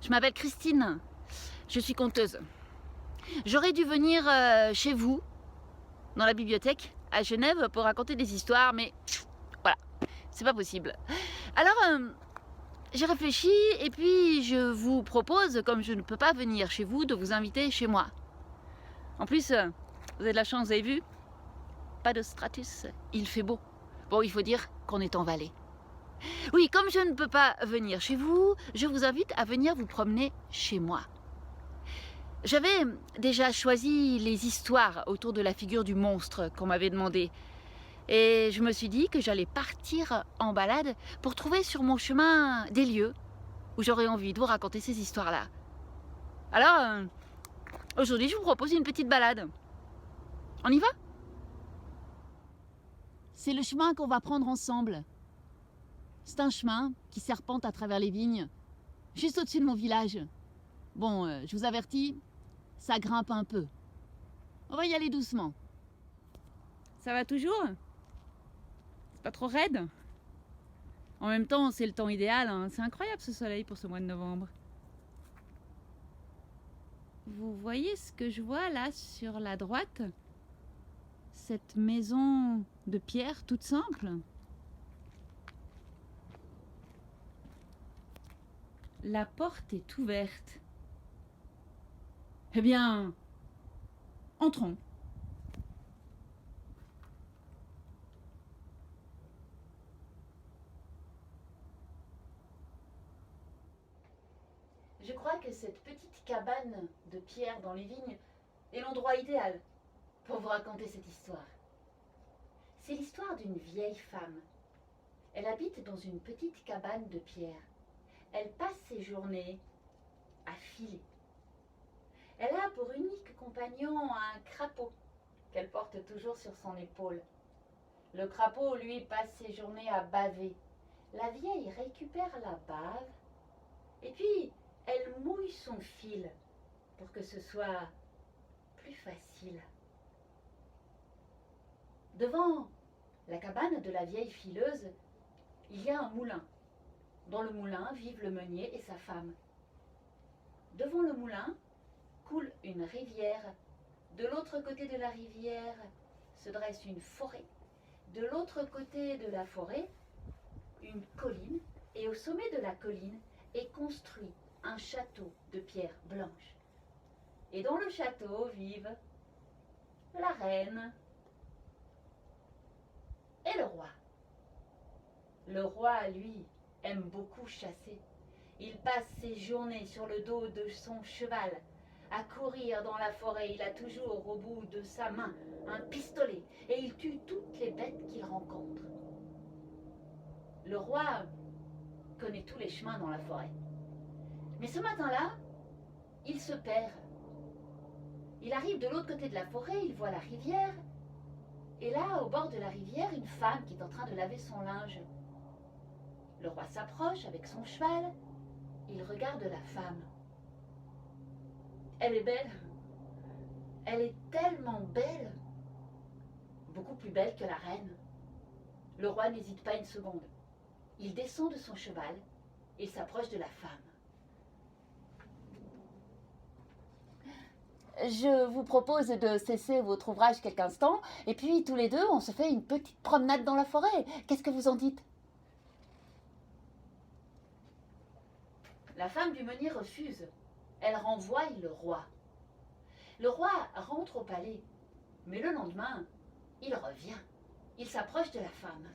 Je m'appelle Christine, je suis conteuse. J'aurais dû venir chez vous, dans la bibliothèque, à Genève, pour raconter des histoires, mais voilà, c'est pas possible. Alors, j'ai réfléchi et puis je vous propose, comme je ne peux pas venir chez vous, de vous inviter chez moi. En plus, vous avez de la chance, vous avez vu? Pas de stratus, il fait beau. Bon, il faut dire qu'on est en vallée. Oui, comme je ne peux pas venir chez vous, je vous invite à venir vous promener chez moi. J'avais déjà choisi les histoires autour de la figure du monstre qu'on m'avait demandé. Et je me suis dit que j'allais partir en balade pour trouver sur mon chemin des lieux où j'aurais envie de vous raconter ces histoires-là. Alors, aujourd'hui, je vous propose une petite balade. On y va? C'est le chemin qu'on va prendre ensemble. C'est un chemin qui serpente à travers les vignes, juste au-dessus de mon village. Bon, je vous avertis, ça grimpe un peu. On va y aller doucement. Ça va toujours? C'est pas trop raide? En même temps, c'est le temps idéal, hein. C'est incroyable ce soleil pour ce mois de novembre. Vous voyez ce que je vois là sur la droite? Cette maison de pierre toute simple? La porte est ouverte. Eh bien, entrons. Je crois que cette petite cabane de pierre dans les vignes est l'endroit idéal pour vous raconter cette histoire. C'est l'histoire d'une vieille femme. Elle habite dans une petite cabane de pierre. Elle passe ses journées à filer. Elle a pour unique compagnon un crapaud qu'elle porte toujours sur son épaule. Le crapaud, lui, passe ses journées à baver. La vieille récupère la bave et puis elle mouille son fil pour que ce soit plus facile. Devant la cabane de la vieille fileuse, il y a un moulin. Dans le moulin vivent le meunier et sa femme. Devant le moulin coule une rivière. De l'autre côté de la rivière se dresse une forêt. De l'autre côté de la forêt, une colline. Et au sommet de la colline est construit un château de pierre blanche. Et dans le château vivent la reine et le roi. Le roi, lui, aime beaucoup chasser. Il passe ses journées sur le dos de son cheval, à courir dans la forêt. Il a toujours au bout de sa main un pistolet et il tue toutes les bêtes qu'il rencontre. Le roi connaît tous les chemins dans la forêt. Mais ce matin-là, il se perd. Il arrive de l'autre côté de la forêt, il voit la rivière. Et là, au bord de la rivière, une femme qui est en train de laver son linge. Le roi s'approche avec son cheval. Il regarde la femme. Elle est belle. Elle est tellement belle. Beaucoup plus belle que la reine. Le roi n'hésite pas une seconde. Il descend de son cheval et s'approche de la femme. Je vous propose de cesser votre ouvrage quelques instants, et puis tous les deux, on se fait une petite promenade dans la forêt. Qu'est-ce que vous en dites? La femme du meunier refuse. Elle renvoie le roi. Le roi rentre au palais, mais le lendemain, il revient. Il s'approche de la femme.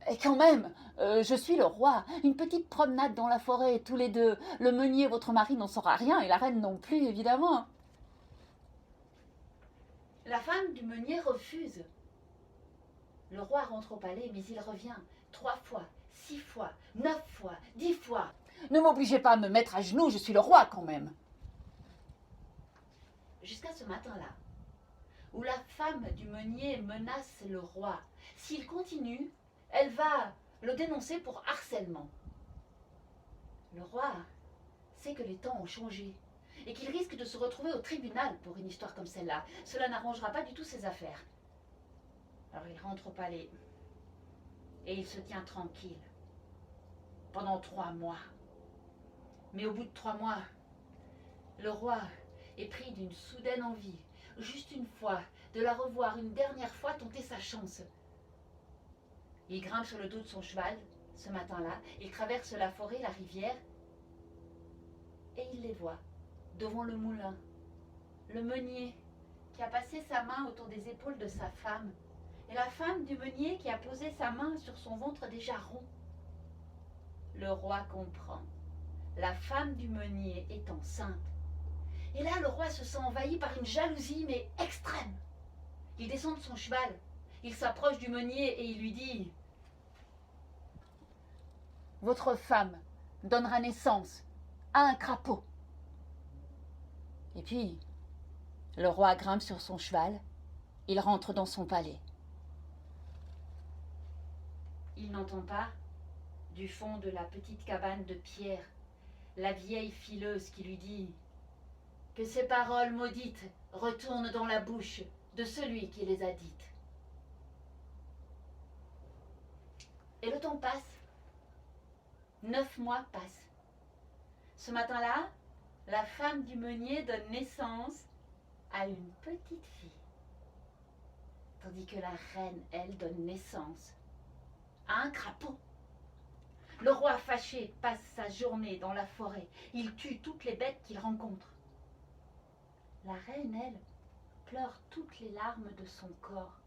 Et quand même, je suis le roi. Une petite promenade dans la forêt, tous les deux. Le meunier, votre mari, n'en saura rien, et la reine non plus, évidemment. La femme du meunier refuse. Le roi rentre au palais, mais il revient 3 fois, 6 fois, 9 fois, 10 fois. Ne m'obligez pas à me mettre à genoux, je suis le roi quand même. Jusqu'à ce matin-là, où la femme du meunier menace le roi. S'il continue, elle va le dénoncer pour harcèlement. Le roi sait que les temps ont changé et qu'il risque de se retrouver au tribunal pour une histoire comme celle-là. Cela n'arrangera pas du tout ses affaires. Alors il rentre au palais et il se tient tranquille pendant 3 mois. Mais au bout de 3 mois, le roi est pris d'une soudaine envie, juste une fois, de la revoir une dernière fois tenter sa chance. Il grimpe sur le dos de son cheval, ce matin-là, il traverse la forêt, la rivière, et il les voit, devant le moulin, le meunier qui a passé sa main autour des épaules de sa femme, et la femme du meunier qui a posé sa main sur son ventre déjà rond. Le roi comprend. La femme du meunier est enceinte. Et là, le roi se sent envahi par une jalousie, mais extrême. Il descend de son cheval, il s'approche du meunier et il lui dit « Votre femme donnera naissance à un crapaud. » Et puis, le roi grimpe sur son cheval, il rentre dans son palais. Il n'entend pas, du fond de la petite cabane de pierre, la vieille fileuse qui lui dit que ces paroles maudites retournent dans la bouche de celui qui les a dites. Et le temps passe. 9 mois passent. Ce matin-là, la femme du meunier donne naissance à une petite fille. Tandis que la reine, elle, donne naissance à un crapaud. Le roi fâché passe sa journée dans la forêt. Il tue toutes les bêtes qu'il rencontre. La reine, elle, pleure toutes les larmes de son corps.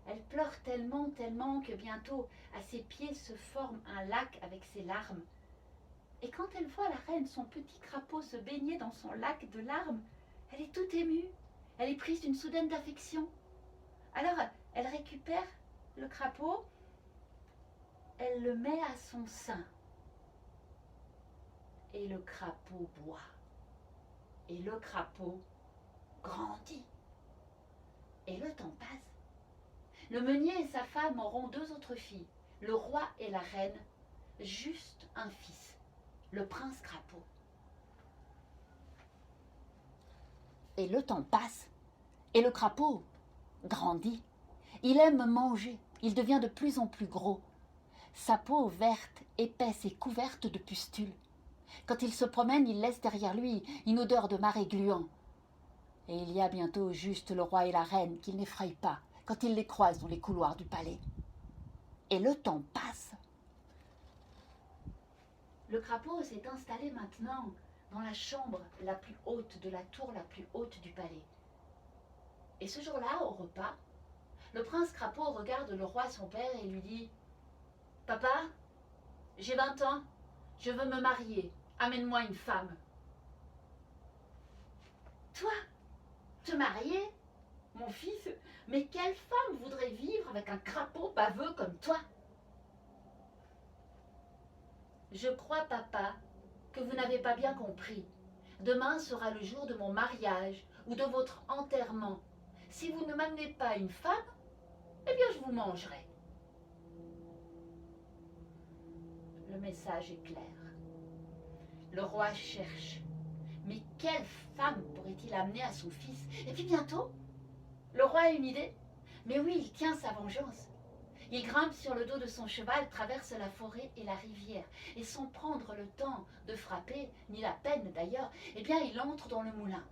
Elle pleure tellement, tellement que bientôt, à ses pieds se forme un lac avec ses larmes. Et quand elle voit la reine, son petit crapaud, se baigner dans son lac de larmes, elle est toute émue. Elle est prise d'une soudaine affection. Alors, elle récupère le crapaud, elle le met à son sein. Et le crapaud boit. Et le crapaud grandit. Et le temps passe. Le meunier et sa femme auront 2 autres filles, le roi et la reine, juste un fils, le prince crapaud. Et le temps passe, et le crapaud grandit. Il aime manger, il devient de plus en plus gros. Sa peau verte, épaisse et couverte de pustules. Quand il se promène, il laisse derrière lui une odeur de marais gluant. Et il y a bientôt juste le roi et la reine qu'il n'effraie pas quand il les croise dans les couloirs du palais. Et le temps passe. Le crapaud s'est installé maintenant dans la chambre la plus haute de la tour la plus haute du palais. Et ce jour-là, au repas, le prince crapaud regarde le roi son père et lui dit « Papa, j'ai 20 ans, je veux me marier, amène-moi une femme. » « Toi, te marier, mon fils, mais quelle femme voudrait vivre avec un crapaud baveux comme toi? Je crois, papa, que vous n'avez pas bien compris. Demain sera le jour de mon mariage ou de votre enterrement. Si vous ne m'amenez pas une femme, eh bien je vous mangerai. Le message est clair. Le roi cherche. Mais quelle femme pourrait-il amener à son fils? Et puis bientôt, le roi a une idée. Mais oui, il tient sa vengeance. Il grimpe sur le dos de son cheval, traverse la forêt et la rivière. Et sans prendre le temps de frapper, ni la peine d'ailleurs, eh bien il entre dans le moulin.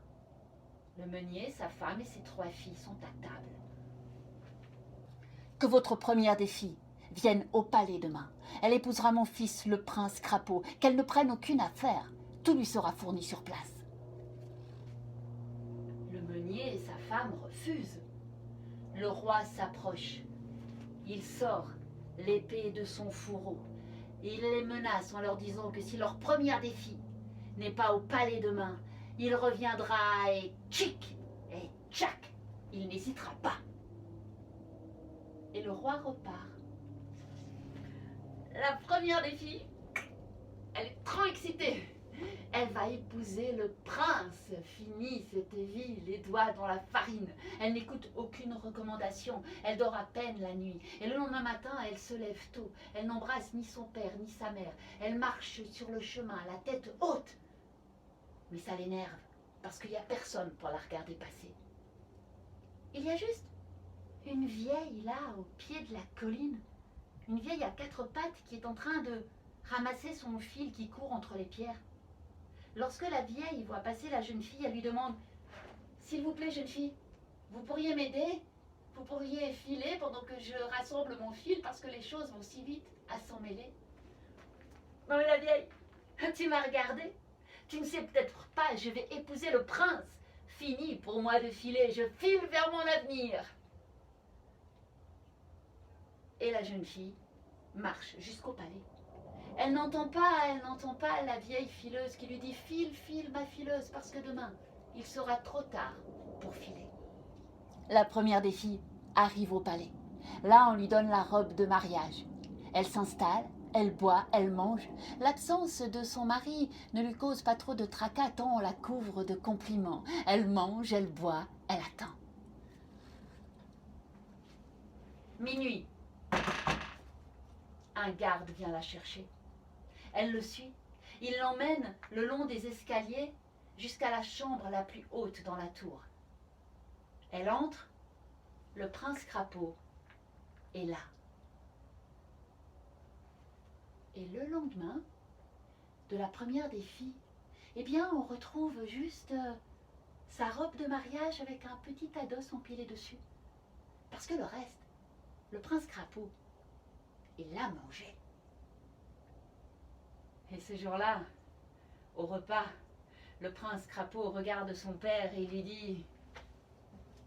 Le meunier, sa femme et ses 3 filles sont à table. Que votre première des filles vienne au palais demain. Elle épousera mon fils, le prince crapaud. Qu'elle ne prenne aucune affaire. Tout lui sera fourni sur place. Le meunier et sa femme refusent. Le roi s'approche. Il sort l'épée de son fourreau. Et il les menace en leur disant que si leur première des filles n'est pas au palais demain, il reviendra et tchic et tchac. Il n'hésitera pas. Et le roi repart. La première des filles, elle est trop excitée. Elle va épouser le prince. Fini cette vie, les doigts dans la farine. Elle n'écoute aucune recommandation. Elle dort à peine la nuit. Et le lendemain matin, elle se lève tôt. Elle n'embrasse ni son père ni sa mère. Elle marche sur le chemin, la tête haute. Mais ça l'énerve, parce qu'il n'y a personne pour la regarder passer. Il y a juste une vieille là, au pied de la colline. Une vieille à 4 pattes qui est en train de ramasser son fil qui court entre les pierres. Lorsque la vieille voit passer la jeune fille, elle lui demande « S'il vous plaît, jeune fille, vous pourriez m'aider? Vous pourriez filer pendant que je rassemble mon fil parce que les choses vont si vite à s'en mêler. » Non mais la vieille, tu m'as regardé. Tu ne sais peut-être pas, je vais épouser le prince. Fini pour moi de filer, je file vers mon avenir. Et la jeune fille marche jusqu'au palais. Elle n'entend pas la vieille fileuse qui lui dit « File, file, ma fileuse, parce que demain, il sera trop tard pour filer. » La première des filles arrive au palais. Là, on lui donne la robe de mariage. Elle s'installe, elle boit, elle mange. L'absence de son mari ne lui cause pas trop de tracas tant on la couvre de compliments. Elle mange, elle boit, elle attend. Minuit. Un garde vient la chercher. Elle le suit. Il l'emmène le long des escaliers jusqu'à la chambre la plus haute dans la tour. Elle entre. Le prince Crapaud est là. Et le lendemain, de la première des filles, eh bien, on retrouve juste sa robe de mariage avec un petit ados empilé dessus. Parce que le reste, le prince Crapaud, il l'a mangé. Et ce jour-là, au repas, le prince Crapaud regarde son père et lui dit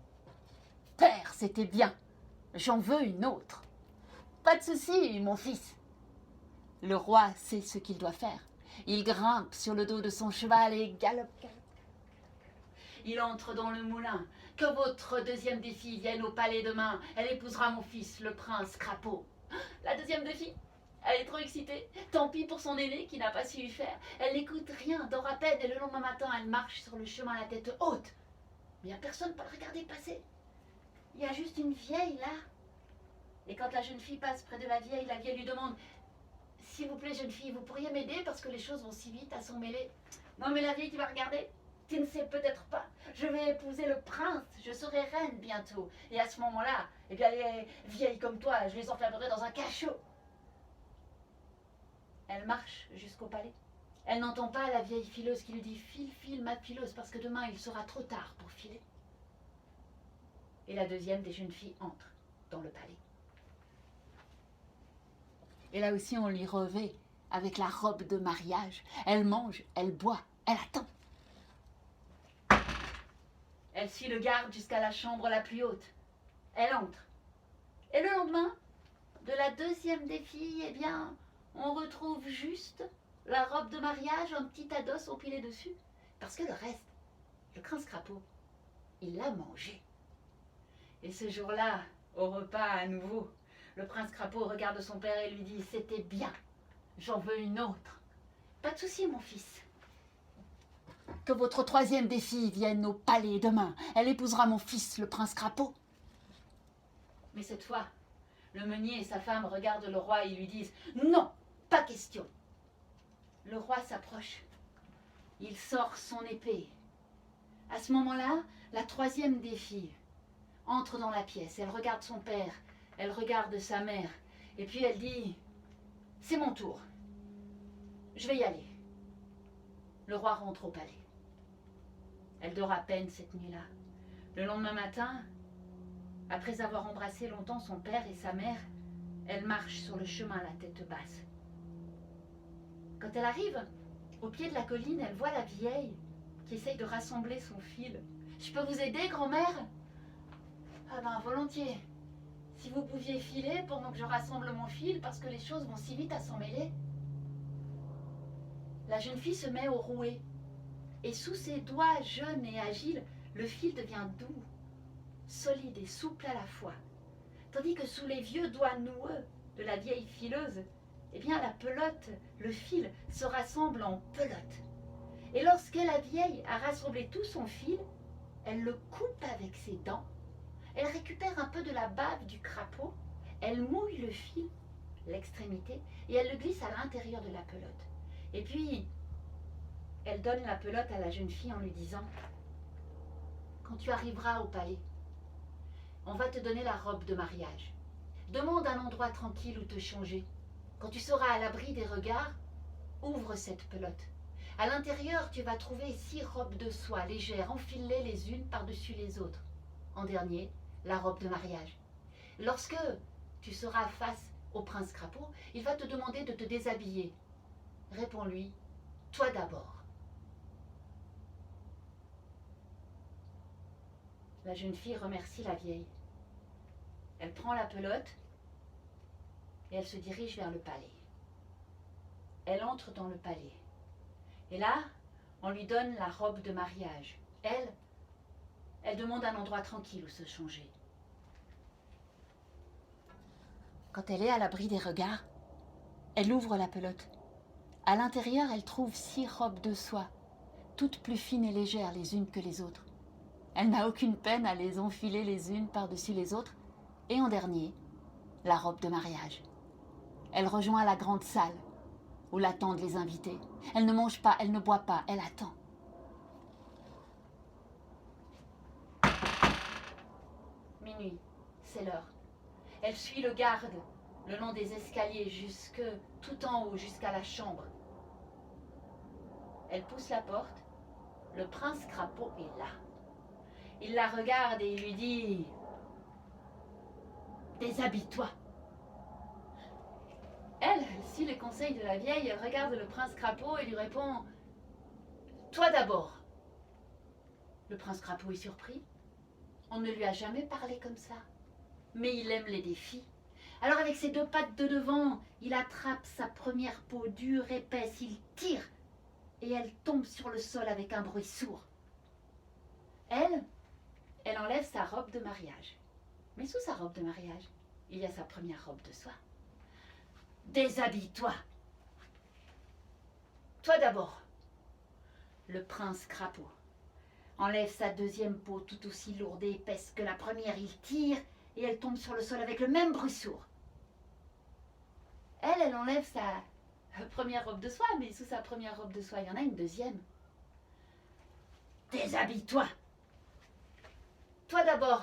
« Père, c'était bien, j'en veux une autre. Pas de souci, mon fils. » Le roi sait ce qu'il doit faire. Il grimpe sur le dos de son cheval et galope. Il entre dans le moulin. « Que votre deuxième des filles vienne au palais demain. Elle épousera mon fils, le prince Crapaud. » La deuxième des filles, elle est trop excitée. Tant pis pour son aîné qui n'a pas su y faire. Elle n'écoute rien, dort à peine et le lendemain matin, elle marche sur le chemin à la tête haute. Mais il n'y a personne pour la regarder passer. Il y a juste une vieille là. Et quand la jeune fille passe près de la vieille lui demande « S'il vous plaît, jeune fille, vous pourriez m'aider parce que les choses vont si vite à s'en mêler. » Non mais la vieille, tu vas regarder. Tu ne sais peut-être pas. Je vais épouser le prince. Je serai reine bientôt. Et à ce moment-là, eh bien les vieilles comme toi, je les enfermerai dans un cachot. Elle marche jusqu'au palais. Elle n'entend pas la vieille fileuse qui lui dit « File, file, ma fileuse, parce que demain il sera trop tard pour filer. » Et la deuxième des jeunes filles entre dans le palais. Et là aussi, on lui revêt avec la robe de mariage. Elle mange, elle boit, elle attend. Elle suit le garde jusqu'à la chambre la plus haute. Elle entre. Et le lendemain, de la deuxième des filles, eh bien, on retrouve juste la robe de mariage, un petit ados empilé dessus. Parce que le reste, le prince Crapaud, il l'a mangé. Et ce jour-là, au repas à nouveau, le prince Crapaud regarde son père et lui dit « C'était bien, j'en veux une autre. » « Pas de souci, mon fils. Que votre troisième des filles vienne au palais demain. Elle épousera mon fils, le prince Crapaud. » Mais cette fois, le meunier et sa femme regardent le roi et lui disent « Non, pas question. » Le roi s'approche. Il sort son épée. À ce moment-là, la troisième des filles entre dans la pièce. Elle regarde son père. Elle regarde sa mère. Et puis elle dit « C'est mon tour. Je vais y aller. » Le roi rentre au palais. Elle dort à peine cette nuit-là. Le lendemain matin, après avoir embrassé longtemps son père et sa mère, elle marche sur le chemin la tête basse. Quand elle arrive au pied de la colline, elle voit la vieille qui essaye de rassembler son fil. « Je peux vous aider, grand-mère ?»« Ah ben, volontiers. Si vous pouviez filer pendant que je rassemble mon fil, parce que les choses vont si vite à s'en mêler. » La jeune fille se met au rouet. Et sous ses doigts jeunes et agiles, le fil devient doux, solide et souple à la fois. Tandis que sous les vieux doigts noueux de la vieille fileuse, eh bien la pelote, le fil, se rassemble en pelote. Et lorsque la vieille a rassemblé tout son fil, elle le coupe avec ses dents, elle récupère un peu de la bave du crapaud, elle mouille le fil, l'extrémité, et elle le glisse à l'intérieur de la pelote. Et puis, elle donne la pelote à la jeune fille en lui disant « Quand tu arriveras au palais, on va te donner la robe de mariage. Demande un endroit tranquille où te changer. Quand tu seras à l'abri des regards, ouvre cette pelote. À l'intérieur, tu vas trouver 6 robes de soie légères, enfilées les unes par-dessus les autres. En dernier, la robe de mariage. Lorsque tu seras face au prince crapaud, il va te demander de te déshabiller. Réponds-lui, toi d'abord. La jeune fille remercie la vieille. Elle prend la pelote et elle se dirige vers le palais. Elle entre dans le palais. Et là, on lui donne la robe de mariage. Elle demande un endroit tranquille où se changer. Quand elle est à l'abri des regards, elle ouvre la pelote. À l'intérieur, elle trouve 6 robes de soie, toutes plus fines et légères les unes que les autres. Elle n'a aucune peine à les enfiler les unes par-dessus les autres. Et en dernier, la robe de mariage. Elle rejoint la grande salle où l'attendent les invités. Elle ne mange pas, elle ne boit pas, elle attend. Minuit, c'est l'heure. Elle suit le garde le long des escaliers jusque tout en haut, jusqu'à la chambre. Elle pousse la porte. Le prince crapaud est là. Il la regarde et il lui dit « Déshabille-toi ». Elle suit les conseils de la vieille, elle regarde le prince crapaud et lui répond « Toi d'abord ». Le prince crapaud est surpris. On ne lui a jamais parlé comme ça. Mais il aime les défis. Alors avec ses 2 pattes de devant, il attrape sa première peau dure, épaisse, il tire et elle tombe sur le sol avec un bruit sourd. Elle enlève sa robe de mariage. Mais sous sa robe de mariage, il y a sa première robe de soie. Déshabille-toi. Toi d'abord. Le prince crapaud enlève sa 2e peau tout aussi lourde et épaisse que la première. Il tire et elle tombe sur le sol avec le même bruit sourd. Elle enlève sa première robe de soie, mais sous sa première robe de soie, il y en a une 2e. Déshabille-toi. Toi d'abord.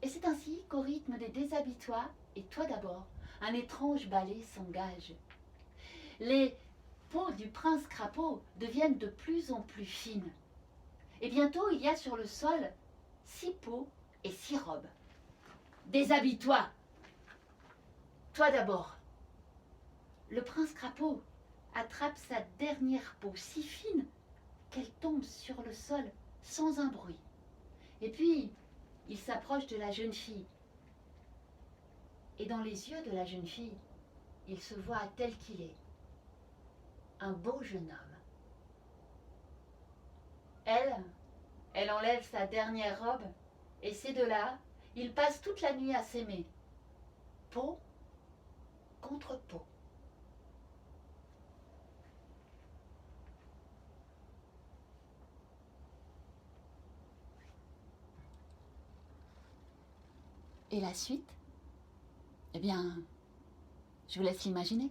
Et c'est ainsi qu'au rythme des déshabille-toi et toi d'abord, un étrange ballet s'engage. Les peaux du prince crapaud deviennent de plus en plus fines. Et bientôt, il y a sur le sol 6 peaux et 6 robes. Déshabille-toi. Toi d'abord. Le prince crapaud attrape sa dernière peau si fine qu'elle tombe sur le sol sans un bruit. Et puis, il s'approche de la jeune fille. Et dans les yeux de la jeune fille, il se voit tel qu'il est. Un beau jeune homme. Elle enlève sa dernière robe et ces 2-là, ils passent toute la nuit à s'aimer. Peau contre peau. Et la suite? Eh bien, je vous laisse l'imaginer.